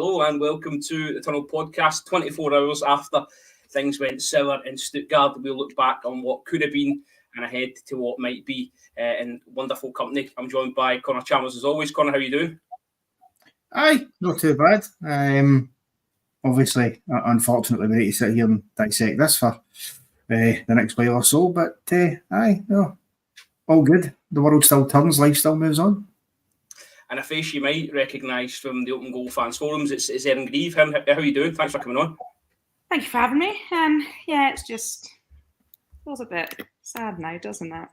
Hello and welcome to the Tunnel Podcast. 24 hours after things went sour in Stuttgart, we'll look back on what could have been and ahead to what might be in wonderful company. I'm joined by Connor Chalmers as always. Connor, how are you doing? Aye, not too bad. Obviously, unfortunately, we need to sit here and dissect this for the next while or so, but all good. The world still turns, life still moves on. And a face you might recognise from the Open Goal Fans Forums, it's Erin Grieve. How are you doing? Thanks for coming on. Thank you for having me. It's just feels a bit sad now, doesn't it?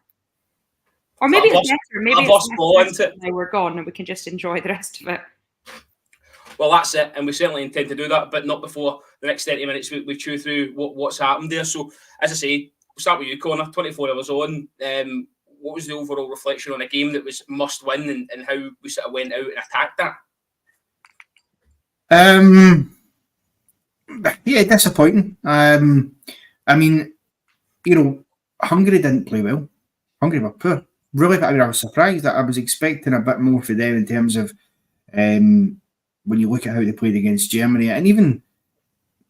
Or maybe it's better. Maybe it's better now we're gone and we can just enjoy the rest of it. Well, that's it, and we certainly intend to do that, but not before the next 30 minutes we chew through what's happened there. So, as I say, we'll start with you, Connor. 24 hours on. What was the overall reflection on a game that was must win and how we sort of went out and attacked that? Disappointing. I mean, Hungary didn't play well. Hungary were poor. Really, I was surprised that I was expecting a bit more for them in terms of when you look at how they played against Germany and even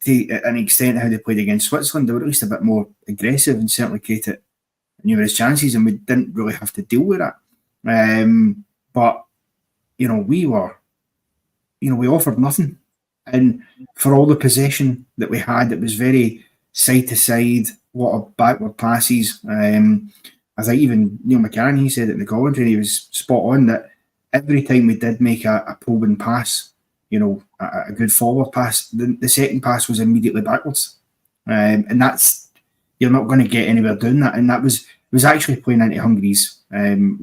to an extent how they played against Switzerland, they were at least a bit more aggressive and certainly created numerous chances, and we didn't really have to deal with that. But we offered nothing, and for all the possession that we had, it was very side to side, a lot of backward passes. I think even Neil McCann, he said it in the commentary, he was spot on that every time we did make a probing pass, a good forward pass, the second pass was immediately backwards, and that's. You're not going to get anywhere doing that. And that was actually playing into Hungary's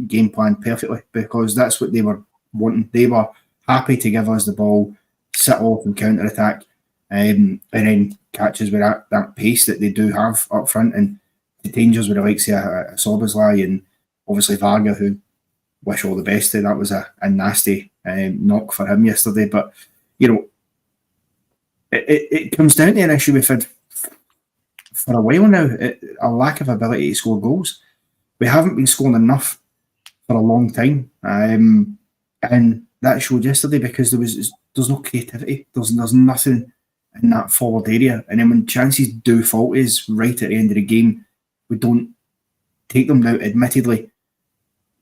game plan perfectly, because that's what they were wanting. They were happy to give us the ball, sit off and counter-attack, and then catch us with that pace that they do have up front. And the dangers with the likes of Szoboszlai and obviously Varga, who wish all the best to. That was a nasty knock for him yesterday. But, it comes down to an issue we've had for a while now, a lack of ability to score goals. We haven't been scoring enough for a long time, and that showed yesterday because there's no creativity. There's nothing in that forward area, and then when chances do fault us right at the end of the game, we don't take them. Now, admittedly,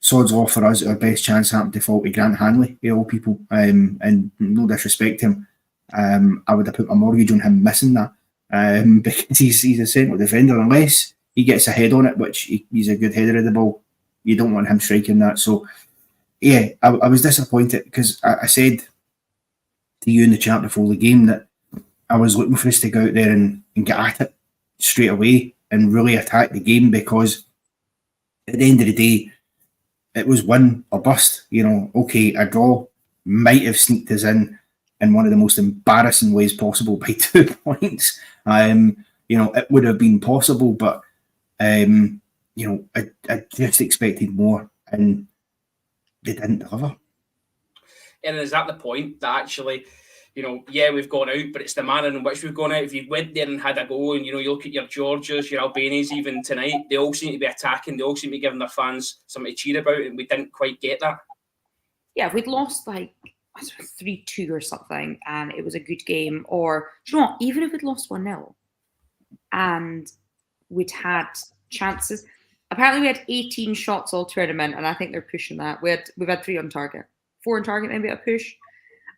sod's law for us, our best chance happened to fall to Grant Hanley, of all people, and no disrespect to him, I would have put my mortgage on him missing that. Because he's a central defender, unless he gets a head on it, which he's a good header of the ball, you don't want him striking that. So, I was disappointed because I said to you in the chat before the game that I was looking for us to go out there and get at it straight away and really attack the game, because at the end of the day, it was win or bust. Okay, a draw might have sneaked us in one of the most embarrassing ways possible by 2 points. It would have been possible, but I just expected more, and they didn't deliver. And is that the point that actually, we've gone out, but it's the manner in which we've gone out. If you went there and had a go, and you look at your Georgias, your Albanians, even tonight, they all seem to be attacking. They all seem to be giving their fans something to cheer about, and we didn't quite get that. Yeah, we'd lost 3-2 or something, and it was a good game. Or, even if we'd lost 1-0 and we'd had chances. Apparently, we had 18 shots all tournament, and I think they're pushing that. We've had 3 on target, 4 on target, maybe a push.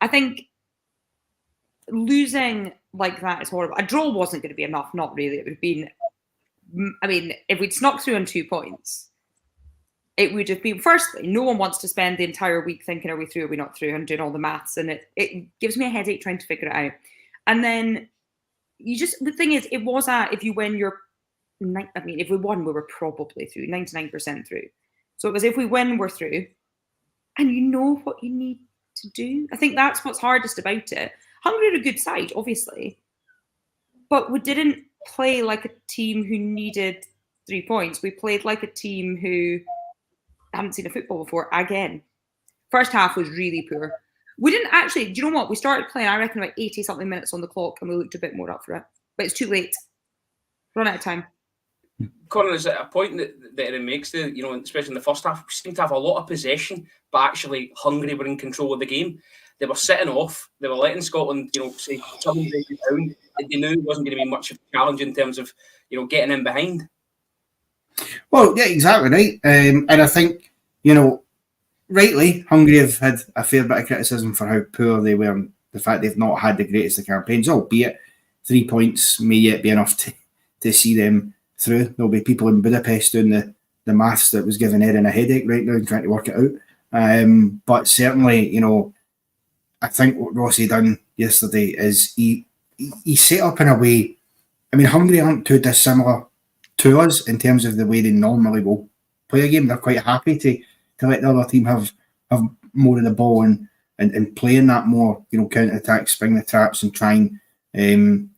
I think losing like that is horrible. A draw wasn't going to be enough, not really. It would have been, if we'd snuck through on 2 points, it would have been, firstly, no one wants to spend the entire week thinking, are we through, are we not through, and doing all the maths. And it gives me a headache trying to figure it out. And then the thing is, it was if you win, if we won, we were probably through, 99% through. So it was, if we win, we're through. And you know what you need to do. I think that's what's hardest about it. Hungary are a good side, obviously. But we didn't play like a team who needed 3 points. We played like a team who haven't seen a football before again. First half was really poor. We didn't actually, do you know what? We started playing, I reckon, about 80 something minutes on the clock, and we looked a bit more up for it. But it's too late. Run out of time. Connor, is it a point that Erin makes there, especially in the first half, we seem to have a lot of possession, but actually Hungary were in control of the game. they were sitting off. They were letting Scotland, say someone break it down. They knew it wasn't going to be much of a challenge in terms of, getting in behind. Well, yeah, exactly right. And I think, rightly, Hungary have had a fair bit of criticism for how poor they were and the fact they've not had the greatest of campaigns, albeit 3 points may yet be enough to see them through. There'll be people in Budapest doing the maths that was giving Erin a headache right now and trying to work it out. But certainly, I think what Rossi done yesterday is he set up in a way. I mean, Hungary aren't too dissimilar to us in terms of the way they normally will play a game. They're quite happy to let the other team have more of the ball and play in that more, counter attack, spring the traps, and try and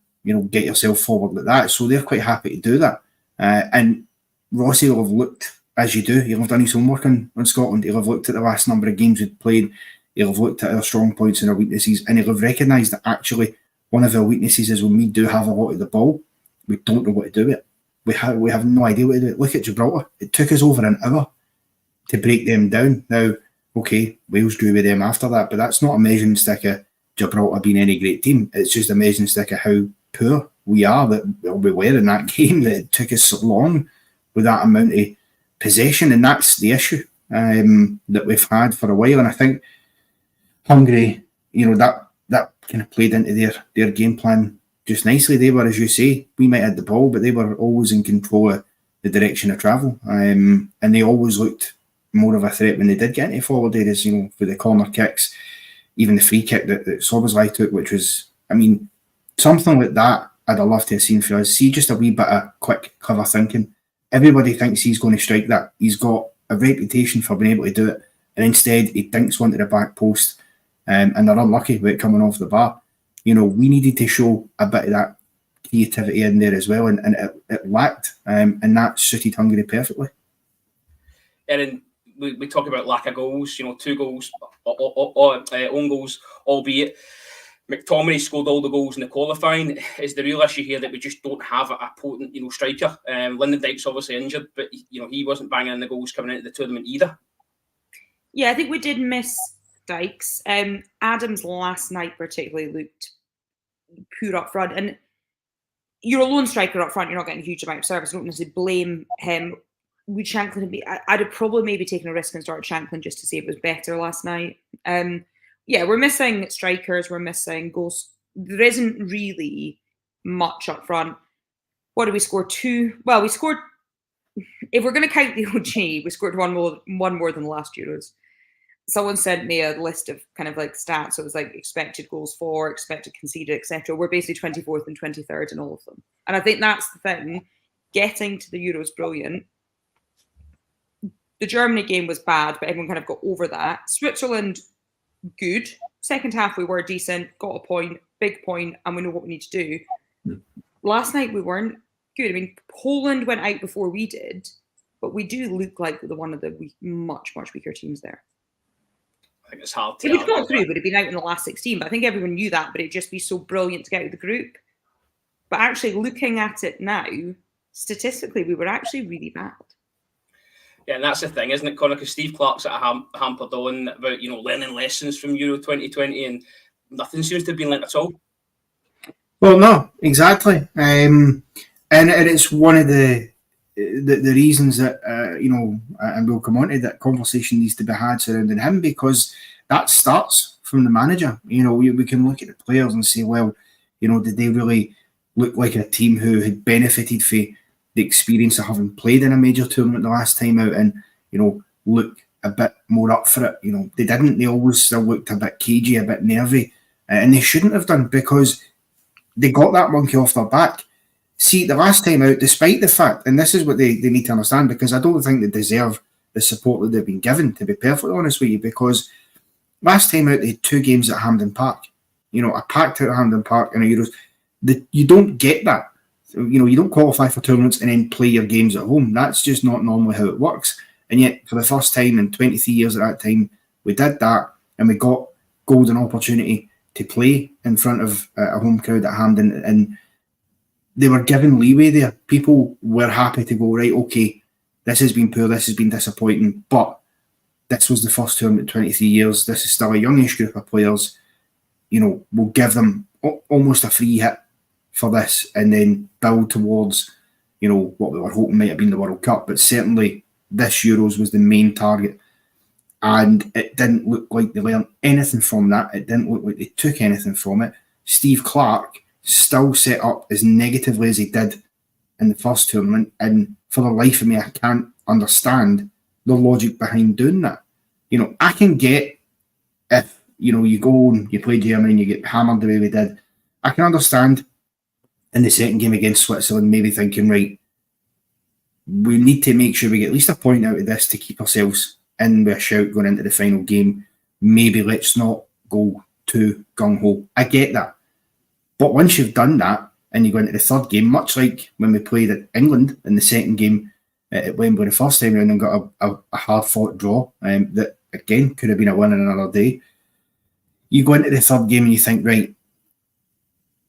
get yourself forward like that. So they're quite happy to do that. And Rossi will have looked, as you do, he'll have done his homework on Scotland. He'll have looked at the last number of games we'd played. He'll have looked at our strong points and our weaknesses, and he'll have recognised that actually one of our weaknesses is when we do have a lot of the ball, we don't know what to do with it. We have no idea what to do. Look at Gibraltar. It took us over an hour to break them down. Now, okay, Wales drew with them after that, but that's not a measuring stick of Gibraltar being any great team. It's just a measuring stick of how poor we are, that we were in that game, that it took us so long with that amount of possession, and that's the issue that we've had for a while. And I think Hungary, that kind of played into their game plan just nicely. They were, as you say, we might have the ball, but they were always in control of the direction of travel, and they always looked more of a threat when they did get into forward areas, for the corner kicks, even the free kick that Szoboszlai took, which was, I mean, something like that I'd have loved to have seen for us. See, just a wee bit of quick, clever thinking. Everybody thinks he's going to strike that. He's got a reputation for being able to do it, and instead he dinks one to the back post, and they're unlucky with it coming off the bar. We needed to show a bit of that creativity in there as well, and it lacked, and that suited Hungary perfectly. Erin, we talk about lack of goals, 2 goals, own goals, albeit McTominay scored all the goals in the qualifying. Is the real issue here that we just don't have a potent, striker? Lyndon Dykes obviously injured, but he wasn't banging in the goals coming into the tournament either. Yeah, I think we did miss Dykes. Adams last night particularly looked poor up front, and you're a lone striker up front. You're not getting a huge amount of service. I don't necessarily blame him. Would Shanklin be? I'd have probably maybe taken a risk and started Shanklin just to see if it was better last night. Yeah, we're missing strikers. We're missing goals. There isn't really much up front. What did we score? 2? Well, we scored. If we're going to count the OG, we scored one more than last Euros. Someone sent me a list of kind of like stats. So it was like expected goals for, expected conceded, etc. We're basically 24th and 23rd in all of them. And I think that's the thing. Getting to the Euros, brilliant. The Germany game was bad, but everyone kind of got over that. Switzerland, good. Second half, we were decent, got a point, big point, and we know what we need to do. Last night, we weren't good. I mean, Poland went out before we did, but we do look like one of the much, much weaker teams there. I think it's hard to. If we'd gone through, we'd have been out in the last 16, but I think everyone knew that, but it'd just be so brilliant to get out of the group. But actually, looking at it now, statistically, we were actually really bad. Yeah, and that's the thing, isn't it, Connor? Because Steve Clarke sort of hampered on about, learning lessons from Euro 2020, and nothing seems to have been learnt at all. Well, no, exactly. And it's one of the reasons that, and we'll come on to that conversation needs to be had surrounding him, because that starts from the manager. We can look at the players and say, well, did they really look like a team who had benefited from the experience of having played in a major tournament the last time out and, look a bit more up for it? They didn't. They always still looked a bit cagey, a bit nervy. And they shouldn't have done, because they got that monkey off their back. See, the last time out, despite the fact, and this is what they need to understand, because I don't think they deserve the support that they've been given, to be perfectly honest with you, because last time out, they had 2 games at Hampden Park. A packed out Hampden Park in a Euros. You don't get that. You don't qualify for tournaments and then play your games at home. That's just not normally how it works. And yet, for the first time in 23 years at that time, we did that, and we got golden opportunity to play in front of a home crowd at Hampden, and they were given leeway there. People were happy to go, right, okay, this has been poor, this has been disappointing, but this was the first tournament in 23 years. This is still a youngish group of players. We'll give them almost a free hit for this and then build towards, what we were hoping might have been the World Cup. But certainly this Euros was the main target. And it didn't look like they learned anything from that. It didn't look like they took anything from it. Steve Clarke still set up as negatively as he did in the first tournament. And for the life of me, I can't understand the logic behind doing that. I can get if, you go and you play Germany and you get hammered the way we did. I can understand in the second game against Switzerland maybe thinking, right, we need to make sure we get at least a point out of this to keep ourselves in with a shout going into the final game. Maybe let's not go too gung-ho. I get that. But once you've done that and you go into the third game, much like when we played at England in the second game at Wembley the first time round and got a hard-fought draw that, again, could have been a win in another day. You go into the third game and you think, right,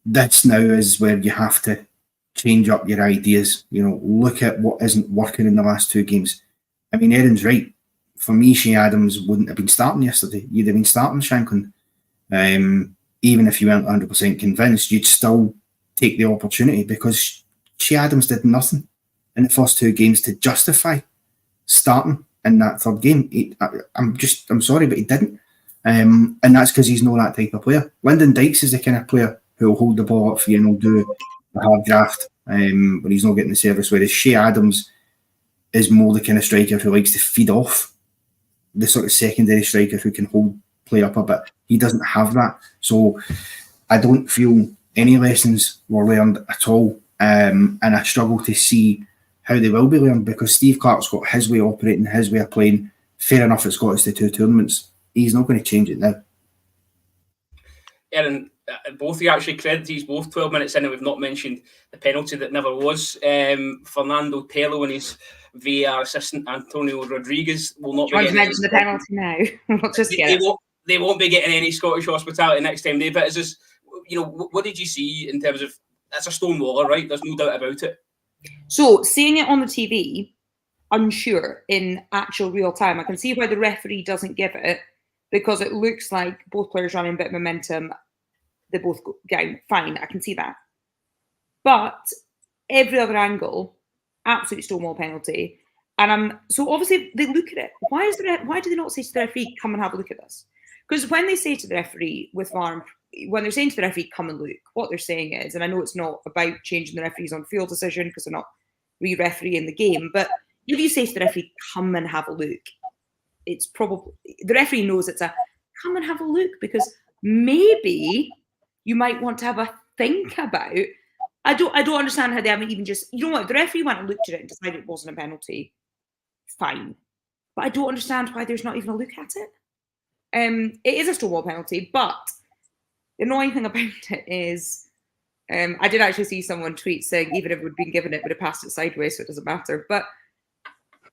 this now is where you have to change up your ideas. Look at what isn't working in the last two games. I mean, Erin's right. For me, Shea Adams wouldn't have been starting yesterday. You'd have been starting Shankland. Even if you weren't 100% convinced, you'd still take the opportunity because Shea Adams did nothing in the first two games to justify starting in that third game. I'm sorry, but he didn't. And that's because he's not that type of player. Lyndon Dykes is the kind of player who will hold the ball up for you and will do the hard graft when he's not getting the service, whereas Shea Adams is more the kind of striker who likes to feed off the sort of secondary striker who can hold play up a bit. He doesn't have that. So I don't feel any lessons were learned at all. And I struggle to see how they will be learned because Steve Clarke's got his way of operating, his way of playing. Fair enough, it's got us to two tournaments. He's not going to change it now. Erin, both of you actually credit these both 12 minutes in and we've not mentioned the penalty that never was. Fernando Tello and his VAR assistant Antonio Rodriguez will not be getting mention the penalty now. We'll just get they won't be getting any Scottish hospitality next time they visit us. What did you see in terms of, that's a stonewaller, right? There's no doubt about it. So seeing it on the TV, unsure in actual real time, I can see why the referee doesn't give it because it looks like both players running a bit of momentum. They both go down. Fine, I can see that. But every other angle, absolute stonewall penalty. And so obviously they look at it. Why do they not say to the referee, come and have a look at this? Because when they say to the referee with VAR, when they're saying to the referee, come and look, what they're saying is, and I know it's not about changing the referee's on-field decision because they're not re-refereeing the game, but if you say to the referee, come and have a look, it's probably, the referee knows it's a come and have a look because maybe you might want to have a think about. I don't understand how they haven't even just, you know what, if the referee went and looked at it and decided it wasn't a penalty, fine. But I don't understand why there's not even a look at it. It is a stonewall penalty, but the annoying thing about it is, I did actually see someone tweet saying even if it would been given it, would have passed it sideways, so it doesn't matter. But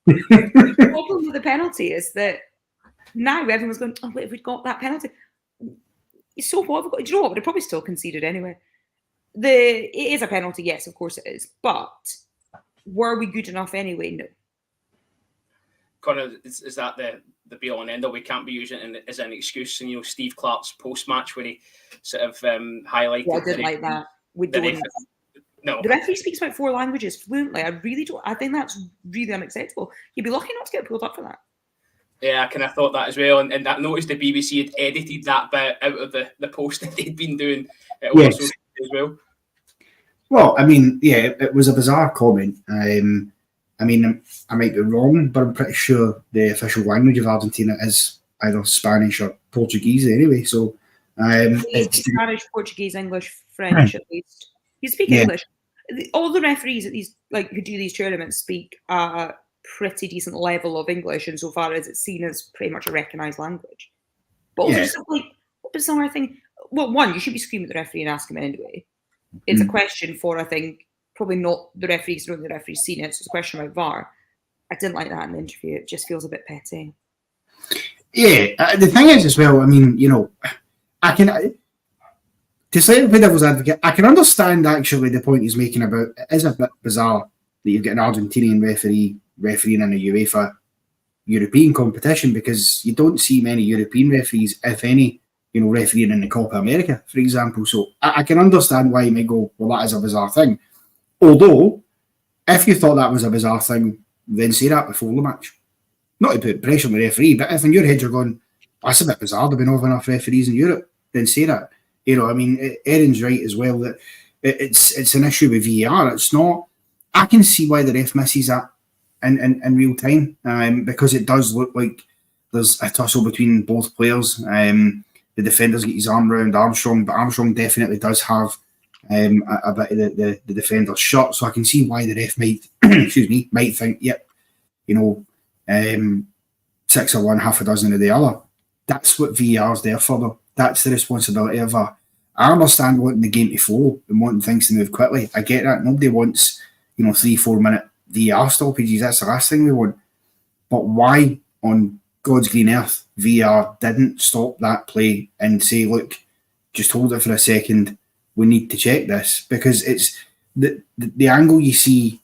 the problem with the penalty is that now everyone's going, oh, wait, if we'd got that penalty, so what have we got? Do you know what? Would have probably still conceded anyway. It is a penalty, yes, of course it is. But were we good enough anyway? No. Connor, is that the be all and end all? We can't be using it as an excuse. And Steve Clarke's post match where he sort of highlighted. Yeah, I didn't like that. We don't. No. The referee speaks about 4 languages fluently. I really don't. I think that's really unacceptable. You'd be lucky not to get pulled up for that. Yeah, I kind of thought that as well. And I noticed the BBC had edited that bit out of the post that they'd been doing yes. as well. Well, I mean, yeah, it was a bizarre comment. I mean, I might be wrong, but I'm pretty sure the official language of Argentina is either Spanish or Portuguese anyway. So, it's Spanish, Portuguese, English, French at least. You speak English. All the referees at these, who do these tournaments, speak a pretty decent level of English, insofar as it's seen as pretty much a recognised language. But also, what bizarre thing? Well, one, you should be screaming at the referee and ask him anyway. It's a question for, I think, probably not the referees, not the referee's seen it. So it's a question about VAR. I didn't like that in the interview. It just feels a bit petty. Yeah, the thing is as well, I mean, I can, to slightly play devil's advocate, I can understand actually the point he's making about it is a bit bizarre that you've got an Argentinian referee refereeing in a UEFA European competition, because you don't see many European referees, if any, refereeing in the Copa America, for example. So I can understand why you may go, well, that is a bizarre thing. Although, if you thought that was a bizarre thing, then say that before the match. Not to put pressure on the referee, but if in your head you're going, that's a bit bizarre, there've been over enough referees in Europe, then say that. Erin's right as well, that it's an issue with VAR. It's not. I can see why the ref misses that in real time, because it does look like there's a tussle between both players. The defender's got his arm around Armstrong, but Armstrong definitely does have a bit of the defender's shot. So I can see why the ref might think, yep, 6 of one, half a dozen of the other. That's what VAR's there for, though. That's the responsibility of VAR. I understand wanting the game to flow and wanting things to move quickly. I get that. Nobody wants 3-4 minute VAR stoppages. That's the last thing we want. But why on God's green earth VAR didn't stop that play and say, look, just hold it for a second, we need to check this? Because it's the angle you see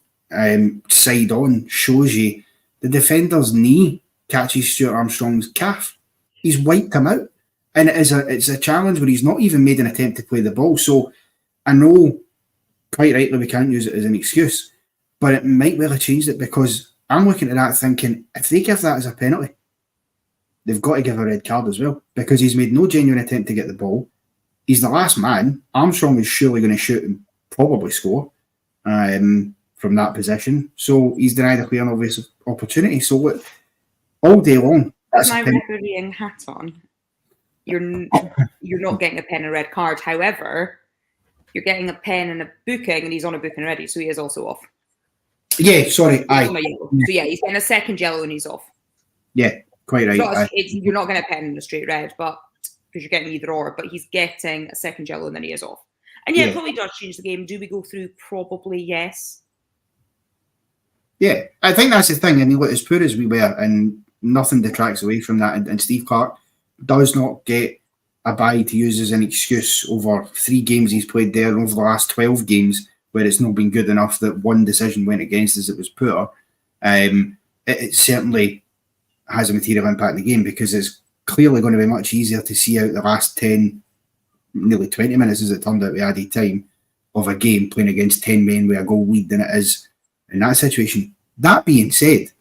side on shows you the defender's knee catches Stuart Armstrong's calf. He's wiped him out, and it's a challenge where he's not even made an attempt to play the ball. So I know, quite rightly, we can't use it as an excuse, but it might well have changed it, because I'm looking at that thinking, if they give that as a penalty, they've got to give a red card as well, because he's made no genuine attempt to get the ball. He's the last man. Armstrong is surely going to shoot and probably score from that position. So he's denied a clear and obvious opportunity. So look, all day long, with my refereeing hat on, you're not getting a pen and a red card. However, you're getting a pen and a booking, and he's on a booking already, so he is also off. Yeah, sorry. So yeah, he's getting a second yellow and he's off. Yeah, quite right. You're not getting a pen and a straight red, but because you're getting either or, but he's getting a second yellow and then he is off. And yeah, it probably does change the game. Do we go through? Probably yes. Yeah, I think that's the thing. I mean, look, as poor as we were, and nothing detracts away from that, and Steve Clarke does not get a bye to use as an excuse over 3 games he's played there, and over the last 12 games where it's not been good enough that one decision went against us, it was poor. It certainly has a material impact in the game, because it's clearly going to be much easier to see out the last 10, nearly 20 minutes as it turned out with added time, of a game playing against 10 men with a goal lead than it is in that situation. That being said,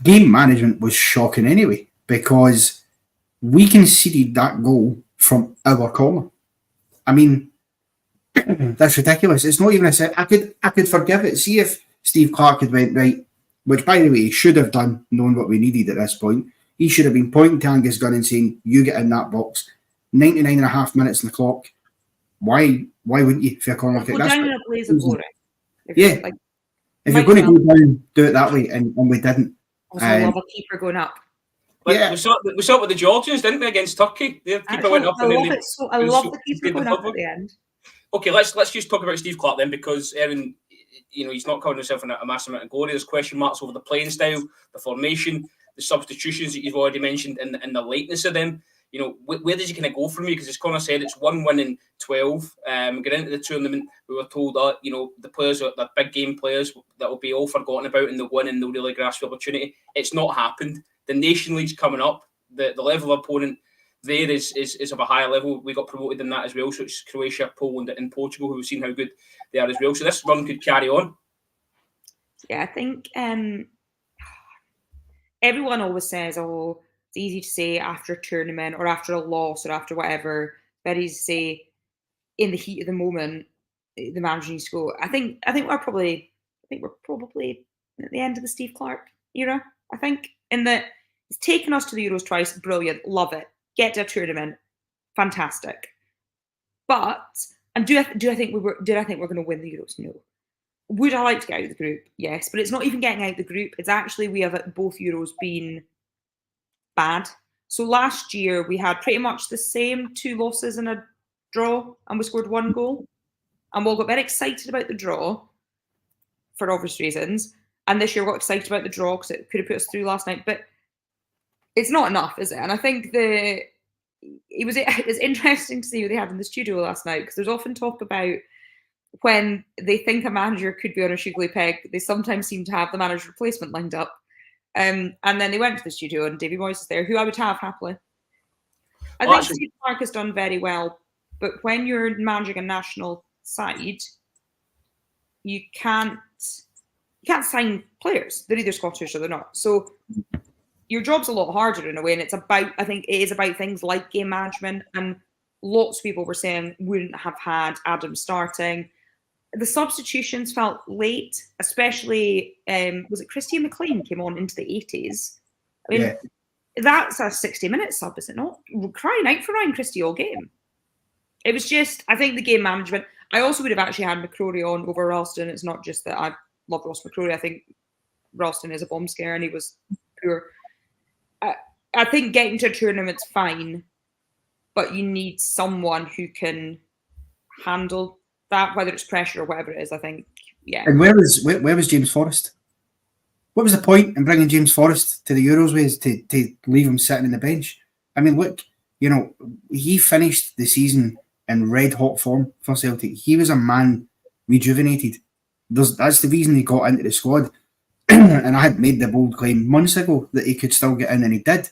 game management was shocking anyway, because we conceded that goal from our corner. I mean, that's ridiculous. It's not even a set. I could forgive it. See if Steve Clarke had went right, which by the way he should have done, knowing what we needed at this point. He should have been pointing to Angus Gunn and saying, you get in that box. 99 and a half minutes on the clock. Why wouldn't you, if you're a corner kick? Down in a blaze of glory. Yeah. If you're going to go down, do it that way, and we didn't. Also, I love a keeper going up. Yeah. We saw it with the Georgians, didn't we, against Turkey? The keeper went up. I love the keeper going up at the end. Okay, let's just talk about Steve Clarke then, because Erin, he's not covering himself in a massive amount of glory. There's question marks over the playing style, the formation, the substitutions that you've already mentioned, and the lateness of them. Where does he kind of go from here? Because as Connor said, it's 1 win in 12. Getting into the tournament, we were told that the players are the big game players that will be all forgotten about, and they'll win and they'll really grasp the opportunity. It's not happened. The Nation League's coming up. The level of opponent there is of a higher level. We got promoted in that as well. So it's Croatia, Poland, and Portugal, who we've seen how good they are as well. So this run could carry on. Yeah, I think everyone always says, "Oh, it's easy to say after a tournament or after a loss or after whatever." Very easy to say in the heat of the moment, the manager needs to go. I think we're probably at the end of the Steve Clarke era. I think in that he's taken us to the Euros twice, brilliant, love it. Get to a tournament, fantastic. But did I think we're going to win the Euros? No. Would I like to get out of the group? Yes, but it's not even getting out of the group. It's actually we have at both Euros been bad. So last year we had pretty much the same 2 losses and a draw, and we scored 1 goal. And we all got very excited about the draw for obvious reasons. And this year we got excited about the draw because it could have put us through last night. But it's not enough, is it? And I think it's interesting to see what they had in the studio last night, because there's often talk about when they think a manager could be on a sugary peg, they sometimes seem to have the manager replacement lined up. And then they went to the studio, and Davy Moyes is there, who I would have happily. I think Steve Clarke has done very well, but when you're managing a national side, you can't sign players. They're either Scottish or they're not. So your job's a lot harder in a way, and I think it is about things like game management. And lots of people were saying wouldn't have had Adam starting. The substitutions felt late, especially was it Christian McLean came on into the 80s. I mean, that's a 60-minute sub, is it not? We're crying out for Ryan Christie all game. It was just, I think the game management. I also would have actually had McCrory on over Ralston. It's not just that I love Ross McCrory. I think Ralston is a bomb scare and he was poor. I think getting to a tournament's fine, but you need someone who can handle that, whether it's pressure or whatever it is. I think, yeah. And where was James Forrest? What was the point in bringing James Forrest to the Euros ways to leave him sitting in the bench? I mean, look, he finished the season in red hot form for Celtic. He was a man rejuvenated. That's the reason he got into the squad. And I had made the bold claim months ago that he could still get in, and he did.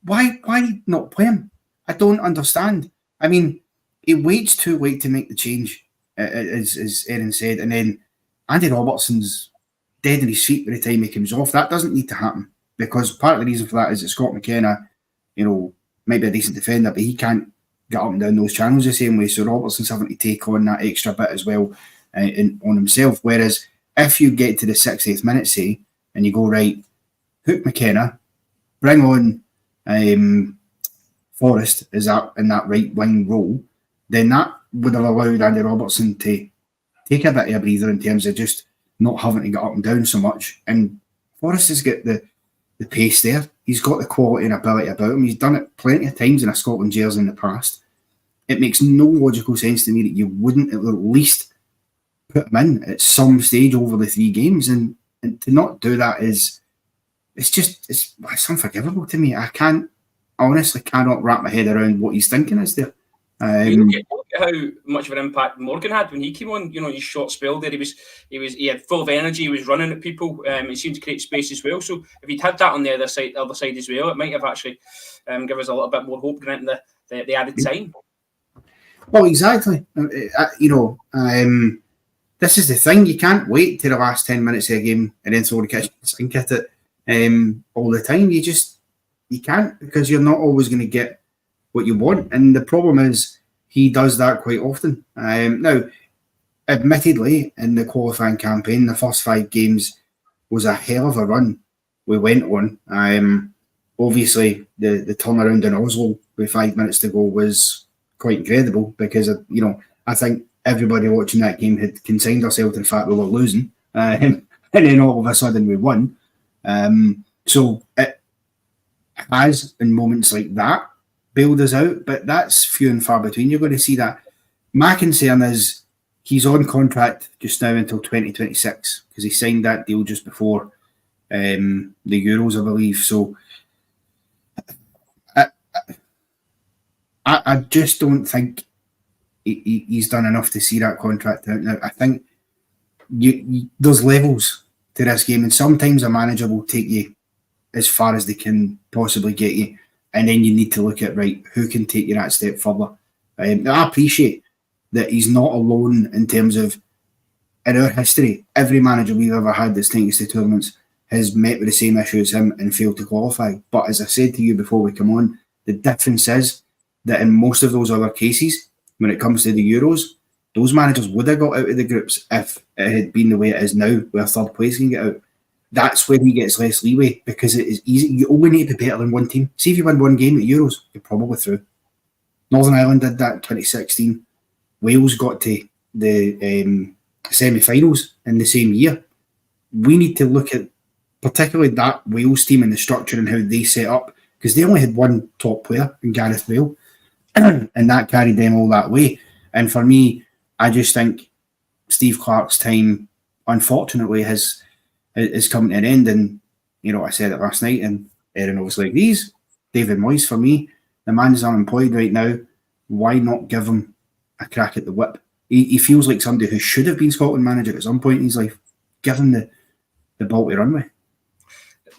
Why not play him? I don't understand. I mean, he waits too late to make the change, as Erin said, and then Andy Robertson's dead in his feet by the time he comes off. That doesn't need to happen, because part of the reason for that is that Scott McKenna, might be a decent defender, but he can't get up and down those channels the same way. So Robertson's having to take on that extra bit as well on himself. Whereas if you get to the 60th minute, say, and you go, right, hook McKenna, bring on Forrest is that in that right wing role, then that would have allowed Andy Robertson to take a bit of a breather in terms of just not having to get up and down so much. And Forrest has got the pace there. He's got the quality and ability about him. He's done it plenty of times in a Scotland jersey in the past. It makes no logical sense to me that you wouldn't at least put him in at some stage over the 3 games. And to not do that it's unforgivable to me. I honestly cannot wrap my head around what he's thinking is there. Look at how much of an impact Morgan had when he came on. His short spell there, he had full of energy. He was running at people. He seemed to create space as well. So if he'd had that on the other side as well, it might have actually given us a little bit more hope going into the added time. Well, exactly. This is the thing. You can't wait till the last 10 minutes of a game and then throw the kitchen sink at it all the time. You can't, because you're not always going to get what you want. And the problem is he does that quite often. Now, admittedly, in the qualifying campaign, the first 5 games was a hell of a run we went on. Obviously, the turnaround in Oslo with 5 minutes to go was quite incredible, because I think everybody watching that game had consigned ourselves to the fact we were losing, and then all of a sudden we won. So it has, in moments like that, bailed us out, but that's few and far between. You're going to see that. My concern is he's on contract just now until 2026, because he signed that deal just before the Euros, I believe. So I just don't think he's done enough to see that contract out. Now, I think there's levels to this game, and sometimes a manager will take you as far as they can possibly get you, and then you need to look at, right, who can take you that step further. I appreciate that he's not alone in terms of, in our history, every manager we've ever had that's taken us to tournaments has met with the same issue as him and failed to qualify. But as I said to you before we come on, the difference is that in most of those other cases, when it comes to the Euros, those managers would have got out of the groups if it had been the way it is now, where third place can get out. That's where he gets less leeway, because it is easy. You only need to be better than one team. See, if you win one game at Euros, you're probably through. Northern Ireland did that in 2016. Wales got to the semi-finals in the same year. We need to look at particularly that Wales team and the structure and how they set up, because they only had one top player in Gareth Bale, and that carried them all that way. And for me, I just think Steve Clarke's time, unfortunately, is coming to an end. And, I said it last night, and Erin obviously agrees. David Moyes, for me, the man is unemployed right now. Why not give him a crack at the whip? he feels like somebody who should have been Scotland manager at some point in his life, given the ball to run with.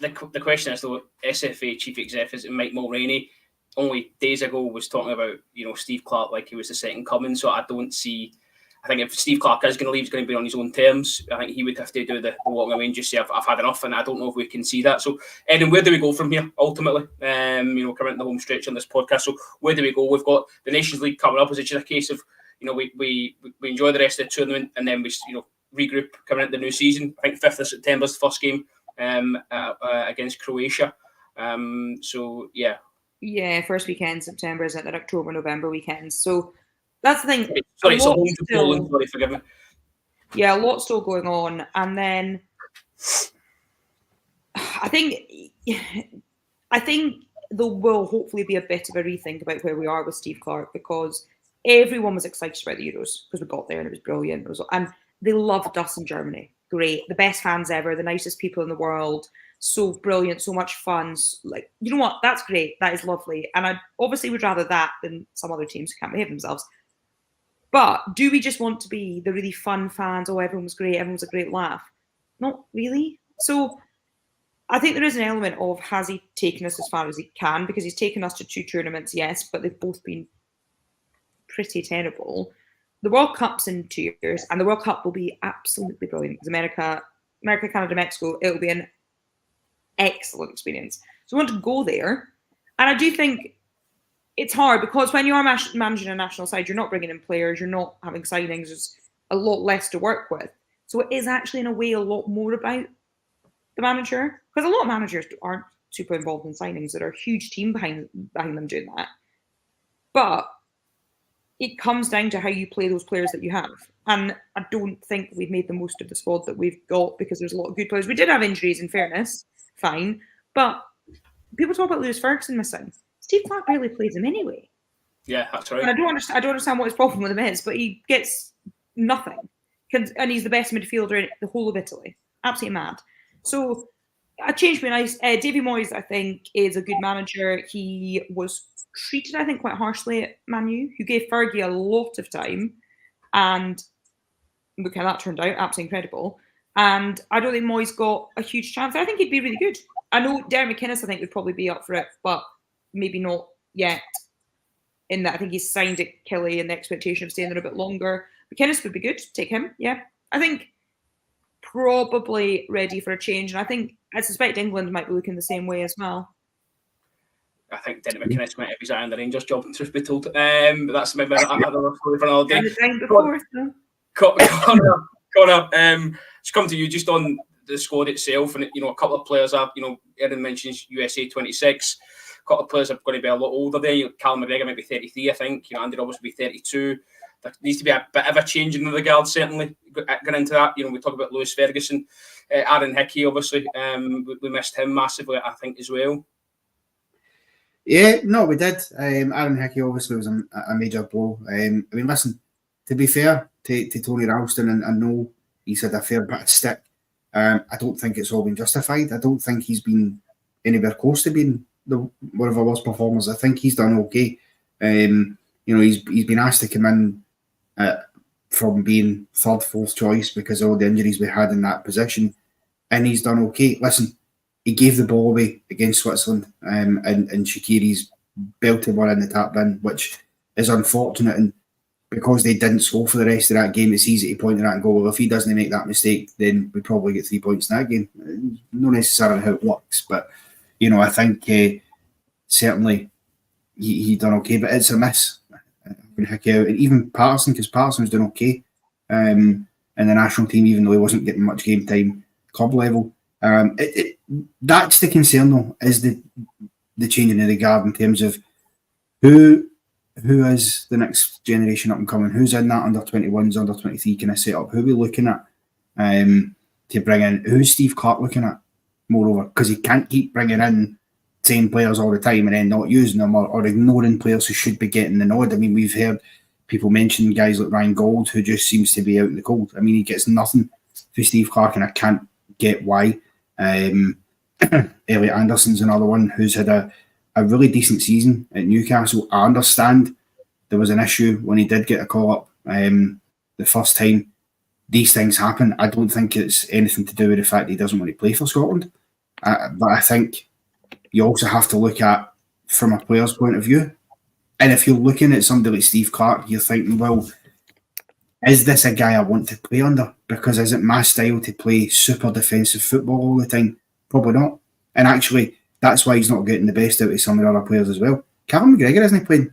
The question is, though, SFA Chief Executive Mike Mulroney only days ago was talking about, Steve Clarke like he was the second coming. So I don't see. I think if Steve Clarke is going to leave, he's going to be on his own terms. I think he would have to do the walking away and just say, I've had enough, and I don't know if we can see that. So, Erin, where do we go from here, ultimately? Coming into the home stretch on this podcast. So, where do we go? We've got the Nations League coming up. Is it just a case of, we enjoy the rest of the tournament and then we, regroup coming into the new season? I think 5th of September is the first game against Croatia. Yeah, first weekend September, isn't it? October, November weekends. So, that's the thing. Sorry, it's a home to Poland. Sorry, forgive me. Yeah, a lot still going on. And then I think there will hopefully be a bit of a rethink about where we are with Steve Clarke, because everyone was excited about the Euros because we got there and it was brilliant. And they loved us in Germany. Great. The best fans ever, the nicest people in the world. So brilliant, so much fun. Like, you know what? That's great. That is lovely. And I obviously would rather that than some other teams who can't behave themselves. But do we just want to be the really fun fans? Oh, everyone was great. Everyone was a great laugh. Not really. So I think there is an element of, has he taken us as far as he can? Because he's taken us to 2 tournaments, yes, but they've both been pretty terrible. The World Cup's in 2 years, and the World Cup will be absolutely brilliant. Because America, Canada, Mexico, it'll be an excellent experience. So I want to go there. And I do think it's hard, because when you are managing a national side, you're not bringing in players, you're not having signings, there's a lot less to work with. So it is actually, in a way, a lot more about the manager, because a lot of managers aren't super involved in signings. There are a huge team behind them doing that. But it comes down to how you play those players that you have. And I don't think we've made the most of the squad that we've got, because there's a lot of good players. We did have injuries, in fairness, fine. But people talk about Lewis Ferguson missing. Steve Clarke barely plays him anyway. Yeah, that's right. And I don't understand what his problem with him is, but he gets nothing. And he's the best midfielder in the whole of Italy. Absolutely mad. So a change would be nice. Davy Moyes, I think, is a good manager. He was treated, I think, quite harshly at Man U, who gave Fergie a lot of time. And look how that turned out. Absolutely incredible. And I don't think Moyes got a huge chance. I think he'd be really good. I know Derek McInnes, I think, would probably be up for it, but maybe not yet. In that, I think he's signed at Kelly and the expectation of staying there a bit longer. McInnes would be good. Take him. Yeah. I think probably ready for a change. And I suspect England might be looking the same way as well. I think Derek McInnes might have resigned the Rangers job, truth be told. But that's maybe another story for another day. Connor, to come to you just on the squad itself, and a couple of players are, Erin mentions USA 26. A couple of players are going to be a lot older there. Callum McGregor might be 33, I think. Andy Roberts will be 32. There needs to be a bit of a change in the regard, certainly, going into that. We talk about Lewis Ferguson, Aaron Hickey, obviously. We missed him massively, I think, as well. Yeah, no, we did. Aaron Hickey obviously was a major blow. Listen, to be fair to Tony Ralston, and I know he's had a fair bit of stick, I don't think it's all been justified. I don't think he's been anywhere close to being one of our worst performers. I think he's done okay. He's been asked to come in from being third, fourth choice because of all the injuries we had in that position, and he's done okay. Listen, he gave the ball away against Switzerland, and Shaqiri's belted one in the tap bin, which is unfortunate. And because they didn't score for the rest of that game, it's easy to point at that and go, well, if he doesn't make that mistake, then we probably get 3 points in that game. Not necessarily how it works, but I think certainly he done okay, but it's a miss. And even Patterson, because Patterson was doing okay in the national team, even though he wasn't getting much game time club level. That's the concern, though, is the changing of the guard in terms of who is the next generation up and coming, who's in that under 21s, under 23 kind of setup, who are we looking at to bring in, who's Steve Clarke looking at, moreover, because he can't keep bringing in same players all the time and then not using them or ignoring players who should be getting the nod. We've heard people mention guys like Ryan Gold, who just seems to be out in the cold. He gets nothing for Steve Clarke, and I can't get why. Elliot Anderson's another one who's had a really decent season at Newcastle. I understand there was an issue when he did get a call up the first time these things happen. I don't think it's anything to do with the fact that he doesn't want to play for Scotland. But I think you also have to look at from a player's point of view. And if you're looking at somebody like Steve Clarke, you're thinking, well, is this a guy I want to play under? Because is it my style to play super defensive football all the time? Probably not. And actually, that's why he's not getting the best out of some of the other players as well. Callum McGregor isn't playing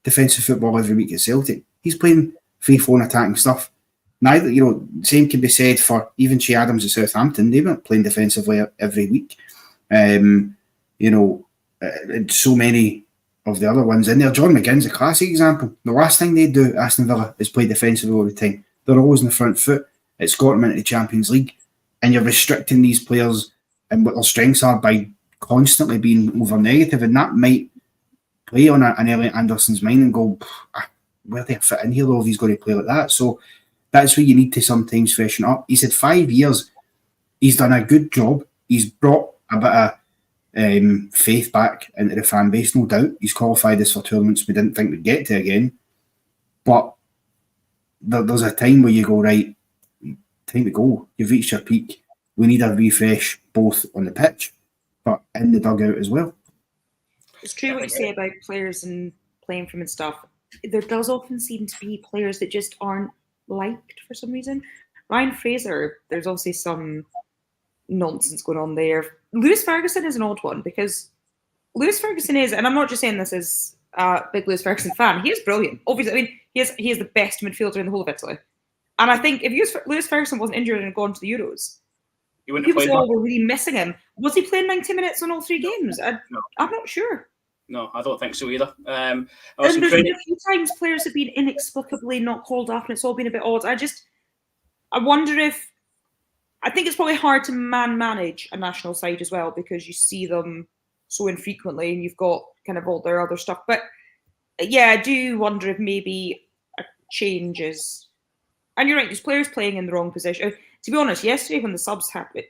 defensive football every week at Celtic. He's playing free-flowing attacking stuff. Neither, same can be said for even Che Adams at Southampton. They weren't playing defensively every week. And so many of the other ones in there. John McGinn's a classic example. The last thing they do at Aston Villa is play defensively all the time. They're always in the front foot. It's got them into the Champions League. And you're restricting these players and what their strengths are by constantly being over negative. And that might play on an Elliot Anderson's mind and go, where do I fit in here though if he's going to play like that? So that's where you need to sometimes freshen up. He's had 5 years. He's done a good job. He's brought a bit of faith back into the fan base, no doubt. He's qualified us for tournaments we didn't think we'd get to again. But there's a time where you go, right, time to go. You've reached your peak. We need a refresh both on the pitch, but in the dugout as well. It's true what you say about players and playing from and stuff. There does often seem to be players that just aren't liked for some reason. Ryan Fraser, there's obviously some nonsense going on there. Lewis Ferguson is an odd one because Lewis Ferguson is, and I'm not just saying this as a big Lewis Ferguson fan, he is brilliant. Obviously, I mean, he is the best midfielder in the whole of Italy. And I think if Lewis Ferguson wasn't injured and had gone to the Euros, people were really missing him. Was he playing 90 minutes on all 3 games? I'm not sure. No, I don't think so either. And there's been a few times players have been inexplicably not called up and it's all been a bit odd. I wonder if, I think it's probably hard to manage a national side as well because you see them so infrequently and you've got kind of all their other stuff. But yeah, I do wonder if maybe a change is, and you're right, there's players playing in the wrong position. To be honest, yesterday when the subs happened,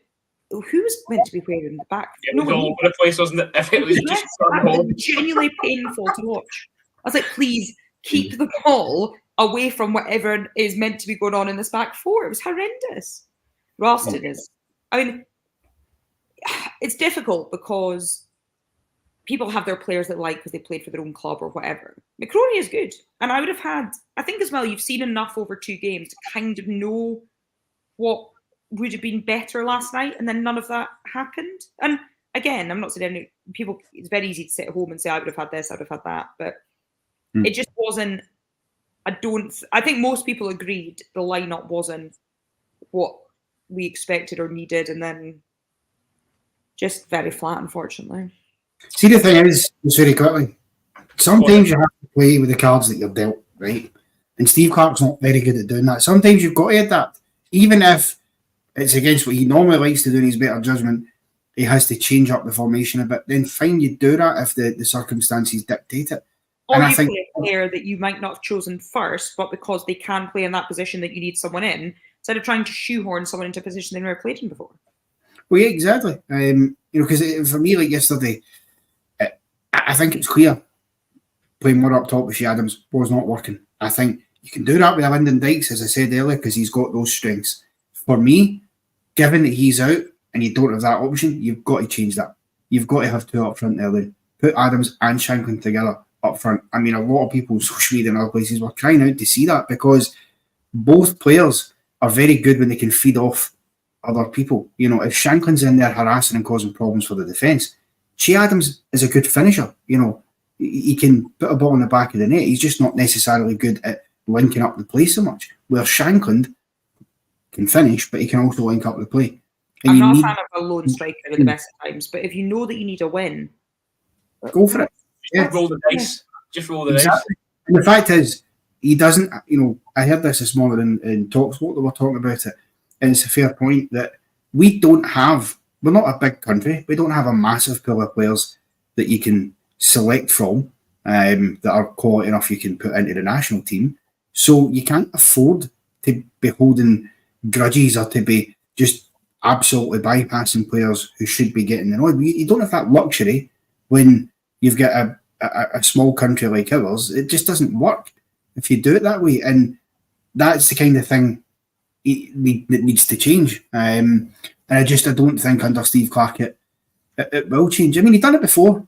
who was meant to be playing in the back? It was all over the place, wasn't it? If it was just that was genuinely painful to watch. I was like, please keep the ball away from whatever is meant to be going on in this back four. It was horrendous. Ralston is. I mean, it's difficult because people have their players that like because they played for their own club or whatever. McCrory is good. And I would have had, I think as well, you've seen enough over 2 games to kind of know what would have been better last night, and then none of that happened. And again, I'm not saying any people, it's very easy to sit at home and say, I would have had this, I would have had that, but it just wasn't, I think most people agreed the lineup wasn't what we expected or needed, and then just very flat, unfortunately. See, the thing is, just very quickly, sometimes you have to play with the cards that you're dealt, right? And Steve Clarke's not very good at doing that. Sometimes you've got to adapt. Even if it's against what he normally likes to do in his better judgment, he has to change up the formation a bit. Then fine, you do that if the circumstances dictate it. Or you play a player that you might not have chosen first, but because they can play in that position that you need someone in, instead of trying to shoehorn someone into a position they never played in before. Well, yeah, exactly. Because for me, like yesterday, I think it's clear playing more up top with Che Adams was not working. I think you can do that with Lyndon Dykes, as I said earlier, because he's got those strengths. For me, given that he's out and you don't have that option, you've got to change that. You've got to have 2 up front there then. Put Adams and Shankland together up front. I mean, a lot of people on social media and other places were crying out to see that because both players are very good when they can feed off other people. You know, if Shankland's in there harassing and causing problems for the defence, Che Adams is a good finisher. You know, he can put a ball in the back of the net. He's just not necessarily good at linking up the play so much. Where Shankland can finish, but he can also link up the play. And I'm not a fan of a lone striker at the best of times, but if you know that you need a win, go for it. Yeah. Roll the dice. Just roll the dice. And the fact is, he doesn't, I heard this morning in Talksport, they were talking about it, and it's a fair point that we're not a big country, we don't have a massive pool of players that you can select from that are quality enough you can put into the national team. So you can't afford to be holding grudges or to be just absolutely bypassing players who should be getting annoyed. You don't have that luxury when you've got a small country like ours. It just doesn't work if you do it that way. And that's the kind of thing that needs to change. And I don't think under Steve Clarke it will change. I mean, he'd done it before,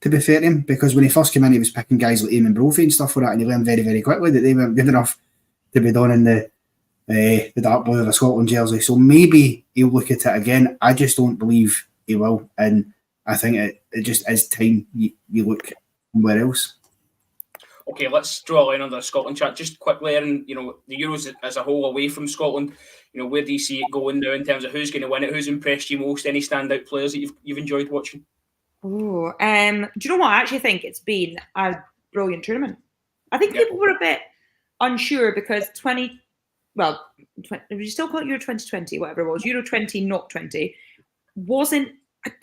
to be fair to him, because when he first came in, he was picking guys like Eamon Brophy and stuff like that, and he learned very, very quickly that they weren't good enough to be done in the dark blue of a Scotland jersey. So maybe he'll look at it again. I just don't believe he will, and I think it just is time you look somewhere else. Okay, let's draw a line under the Scotland chat just quickly, and the Euros as a whole away from Scotland. Where do you see it going now in terms of who's going to win it? Who's impressed you most? Any standout players that you've enjoyed watching? Oh, do you know what? I actually think it's been a brilliant tournament. I think people were a bit unsure because we still call it Euro 2020, whatever it was, Euro 20, not 20, wasn't.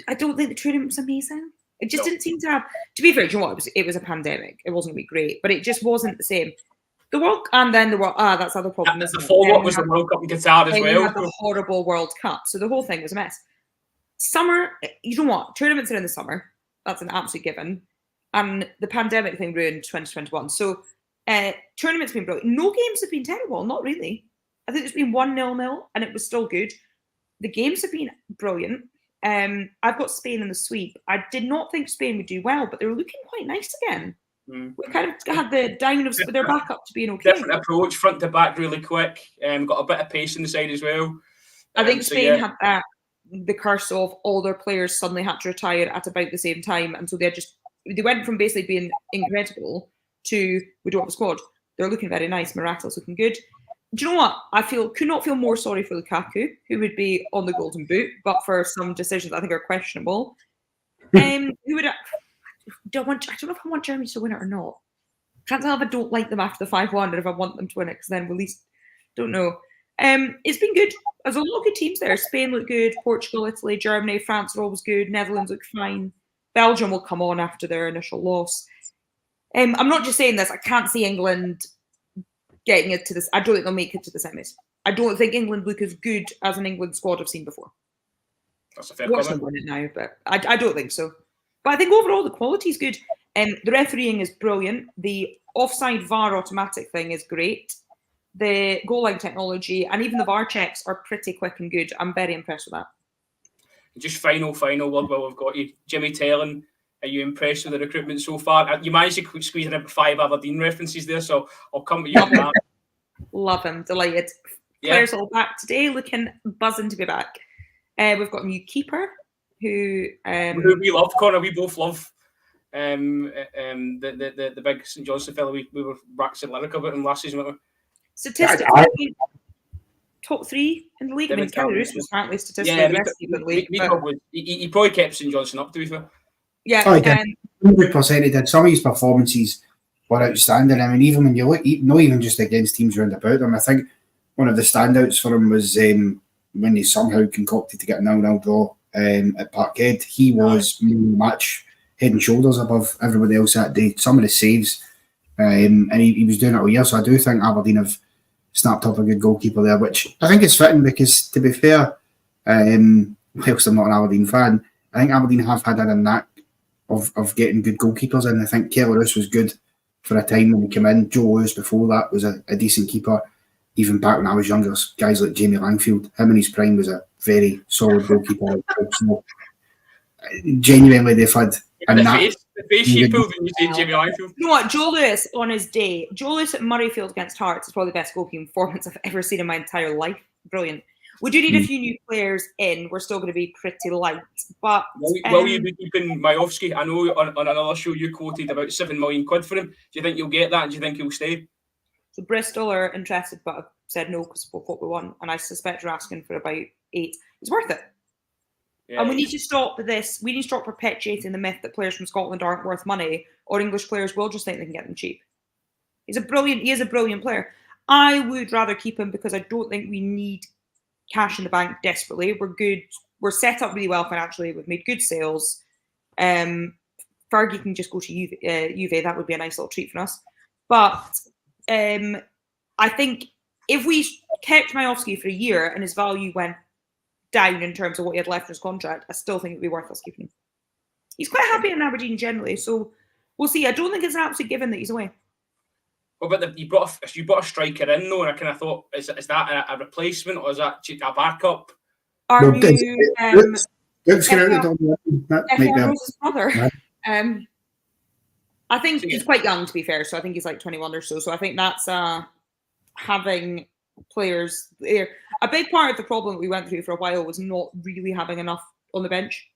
I don't think the tournament was amazing. It just didn't seem to have. To be fair, you know what? It was a pandemic. It wasn't going to be great, but it just wasn't the same. The World, and then the World. That's the other problem. The follow-up was the World Cup in Qatar as well. Had the horrible World Cup, so the whole thing was a mess. Summer, you know what? Tournaments are in the summer. That's an absolute given. And the pandemic thing ruined 2021. So tournaments have been brilliant. No games have been terrible, not really. I think there's been 1-0, and it was still good. The games have been brilliant. I've got Spain in the sweep. I did not think Spain would do well, but they were looking quite nice again. We kind of had the down of their back up to being okay. Different approach, front to back, really quick. Got a bit of pace in the side as well. I think Spain had the curse of all their players suddenly had to retire at about the same time, and so they went from basically being incredible to we don't have a squad. They're looking very nice. Morata's looking good. Do you know what? I could not feel more sorry for Lukaku, who would be on the Golden Boot, but for some decisions I think are questionable. I don't know if I want Germany to win it or not. Can't tell if I don't like them after the 5-1 or if I want them to win it, because then we at least don't know. It's been good. There's a lot of good teams there. Spain look good. Portugal, Italy, Germany, France are always good. Netherlands look fine. Belgium will come on after their initial loss. I'm not just saying this. I can't see England getting it to this. I don't think they'll make it to the semis. I don't think England look as good as an England squad I've seen before. That's a fair Watch them win it now, but I don't think so. But I think overall the quality is good. The refereeing is brilliant. The offside VAR automatic thing is great. The goal line technology and even the VAR checks are pretty quick and good. I'm very impressed with that. Just final word while we've got you. Jimmy Tellin, are you impressed with the recruitment so far? You managed to squeeze in 5 Aberdeen references there, so I'll come to you on that. Love him. Delighted. Players all back today, looking buzzing to be back. We've got a new keeper who we love, Connor. We both love the big St Johnstone fellow. We were waxing lyric about him last season, weren't we? Statistically, top 3 in the league. I mean, Kelly Roos was apparently statistically the best in the league. He probably kept St Johnstone up, to be fair. Yeah, 100% he did. Some of his performances were outstanding. I mean, even when you look, not even just against teams round about him, I think one of the standouts for him was when he somehow concocted to get a 0-0 draw at Parkhead. He was match head and shoulders above everybody else that day. Some of the saves, and he was doing it all year. So I do think Aberdeen have snapped up a good goalkeeper there, which I think is fitting because, to be fair, whilst I'm not an Aberdeen fan, I think Aberdeen have had a knack of getting good goalkeepers, and I think Kelly Roos was good for a time when he came in. Joe Lewis before that was a decent keeper. Even back when I was younger, guys like Jamie Langfield, him in his prime was a very solid goalkeeper. So, genuinely, they've had a knack. The face you pulled when you said Jamie Langfield. You know what? Joe Lewis on his day. Joe Lewis at Murrayfield against Hearts is probably the best goalkeeping performance I've ever seen in my entire life. Brilliant. We do need a few new players in. We're still going to be pretty light. But will you be keeping Majowski? I know on another show you quoted about £7 million for him. Do you think you'll get that? And do you think he'll stay? So Bristol are interested, but I've said no because of what we want. And I suspect you're asking for about 8. It's worth it. Yeah, and we need to stop this. We need to stop perpetuating the myth that players from Scotland aren't worth money, or English players will just think they can get them cheap. He is a brilliant player. I would rather keep him because I don't think we need cash in the bank desperately. We're good. We're set up really well financially. We've made good sales. Fergie can just go to Juve. That would be a nice little treat for us. But I think if we kept Majowski for a year and his value went down in terms of what he had left in his contract, I still think it would be worth us keeping him. He's quite happy in Aberdeen generally, so we'll see. I don't think it's an absolute given that he's away. Well, but you brought a striker in though, and I kind of thought, is that a replacement or is that a backup? Are Well, you Luke's going out the door. That might be Rose's brother? Right. I think he's quite young, to be fair. So I think he's like 21 or so. So I think that's having players there. A big part of the problem that we went through for a while was not really having enough on the bench.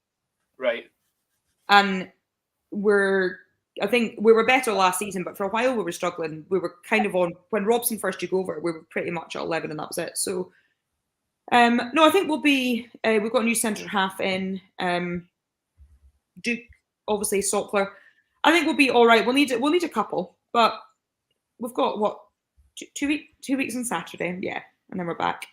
Right. And I think we were better last season, but for a while we were struggling. We were kind of on, when Robson first took over, we were pretty much at 11 and that was it. So, no, I think we've got a new centre half in, Duke, obviously Sockler. I think we'll be all right. We'll need a couple, but we've got what, 2 weeks on Saturday, yeah, and then we're back.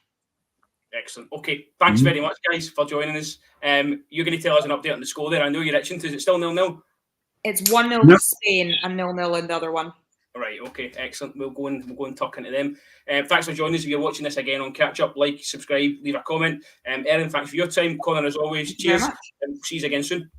Excellent. Okay, thanks very much, guys, for joining us. You're going to tell us an update on the score there. I know you're itching to. Is it still 0-0? It's 1-0 to Spain and 0-0 in the other one. Right. Okay. Excellent. We'll go and tuck into them. Thanks for joining us. If you're watching this again on Catch Up, like, subscribe, leave a comment. Erin, thanks for your time. Connor, as always, cheers. See you again soon.